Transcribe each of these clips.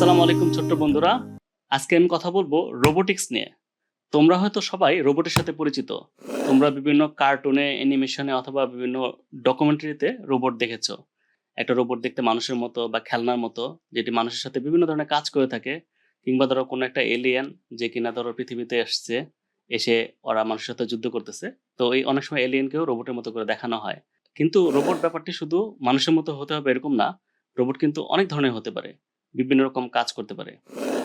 আসসালামু আলাইকুম ছোট্ট বন্ধুরা। আজকে আমি কথা বলবো রোবোটিক্স নিয়ে। তোমরা হয়তো সবাই রোবটের সাথে পরিচিত। তোমরা বিভিন্ন কার্টুনে, অ্যানিমেশনে অথবা বিভিন্ন ডকুমেন্টারিতে রোবট দেখেছো। একটা রোবট দেখতে মানুষের মতো বা খেলনার মতো, যেটি মানুষের সাথে বিভিন্ন ধরনের কাজ করে থাকে। কিংবা ধরো কোনো একটা এলিয়েন যে কিনা ধরো পৃথিবীতে আসছে, এসে ওরা মানুষের সাথে যুদ্ধ করতেছে। তো এই অনেক সময় এলিয়েনকেও রোবটের মতো করে দেখানো হয়। কিন্তু রোবট ব্যাপারটি শুধু মানুষের মতো হতে হবে এরকম না। রোবট কিন্তু অনেক ধরনের হতে পারে। বিভিন্ন রকম কাজ করতে পারে।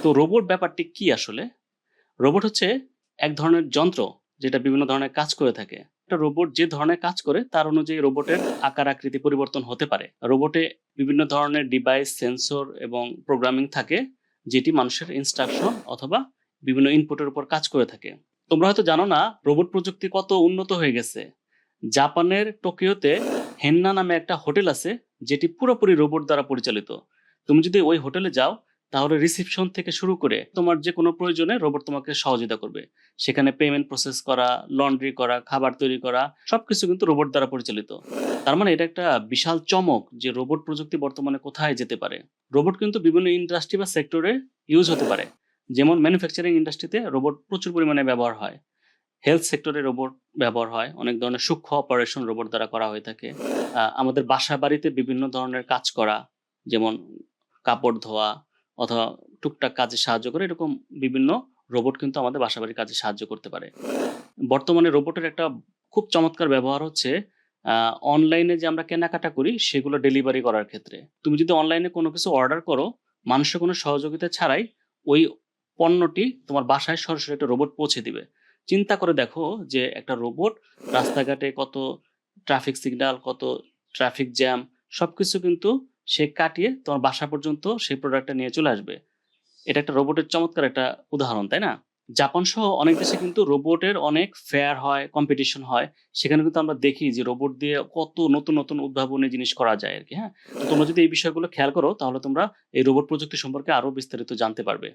তো রোবট ব্যাপারটি কি আসলে? রোবট হচ্ছে এক ধরনের যন্ত্র যেটা বিভিন্ন ধরনের কাজ করে থাকে। একটা রোবট যে ধরনের কাজ করে তার অনুযায়ী রোবটের আকার আকৃতি পরিবর্তন হতে পারে। রোবটে বিভিন্ন ধরনের ডিভাইস, সেন্সর এবং প্রোগ্রামিং থাকে যেটি মানুষের ইনস্ট্রাকশন অথবা বিভিন্ন ইনপুটের উপর কাজ করে থাকে। তোমরা হয়তো জানো না রোবট প্রযুক্তি কত উন্নত হয়ে গেছে। জাপানের টোকিওতে হেন্না নামে একটা হোটেল আছে যেটি পুরোপুরি রোবট দ্বারা পরিচালিত। তুমি যদি ওই হোটেলে যাও তাহলে রিসিপশন থেকে শুরু করে তোমার যে কোনো প্রয়োজনে রোবট তোমাকে সহযোগিতা করবে। সেখানে পেমেন্ট প্রসেস করা, লন্ড্রি করা, খাবার তৈরি করা সবকিছু কিন্তু রোবট দ্বারা পরিচালিত। তার মানে এটা একটা বিশাল চমক যে রোবট প্রযুক্তি বর্তমানে কোথায় যেতে পারে। রোবট কিন্তু বিভিন্ন ইন্ডাস্ট্রি বা সেক্টরে ইউজ হতে পারে। যেমন ম্যানুফ্যাকচারিং ইন্ডাস্ট্রিতে রোবট প্রচুর পরিমাণে ব্যবহার হয়। হেলথ সেক্টরে রোবট ব্যবহার হয়। অনেক ধরনের সূক্ষ্ম অপারেশন রোবট দ্বারা করা হয়ে থাকে। আমাদের বাসা-বাড়িতে বিভিন্ন ধরনের কাজ করা, যেমন কাপড় ধোয়া অথবা টুকটাক কাজে সাহায্য করে, এরকম বিভিন্ন রোবট কিন্তু আমাদের বাসা-বাড়ির কাজে সাহায্য করতে পারে। বর্তমানে রোবটের একটা খুব চমৎকার ব্যবহার হচ্ছে অনলাইনে যে আমরা কেনাকাটা করি সেগুলো ডেলিভারি করার ক্ষেত্রে। তুমি যদি অনলাইনে কোনো কিছু অর্ডার করো, মানুষের কোনো সহযোগিতা ছাড়াই ওই পণ্যটি তোমার বাসায় সরাসরি একটা রোবট পৌঁছে দিবে। চিন্তা করে দেখো যে একটা রোবট রাস্তাঘাটে কত ট্রাফিক সিগন্যাল, কত ট্রাফিক জ্যাম সবকিছু কিন্তু সে কাটিয়ে তোমার বাসা পর্যন্ত সেই প্রোডাক্টটা নিয়ে চলে আসবে। এটা একটা রোবটের চমৎকার একটা উদাহরণ, তাই না? জাপান সহ অনেক দেশে কিন্তু রোবটের অনেক ফেয়ার হয়, কম্পিটিশন হয়। সেখানে কিন্তু আমরা দেখি যে রোবট দিয়ে কত নতুন, নতুন উদ্ভাবনী জিনিস করা যায় আরকি, হ্যাঁ? তো তোমরা যদি এই বিষয়গুলো খেয়াল করো তাহলে তোমরা এই রোবট প্রযুক্তি সম্পর্কে আরো বিস্তারিত জানতে পারবে।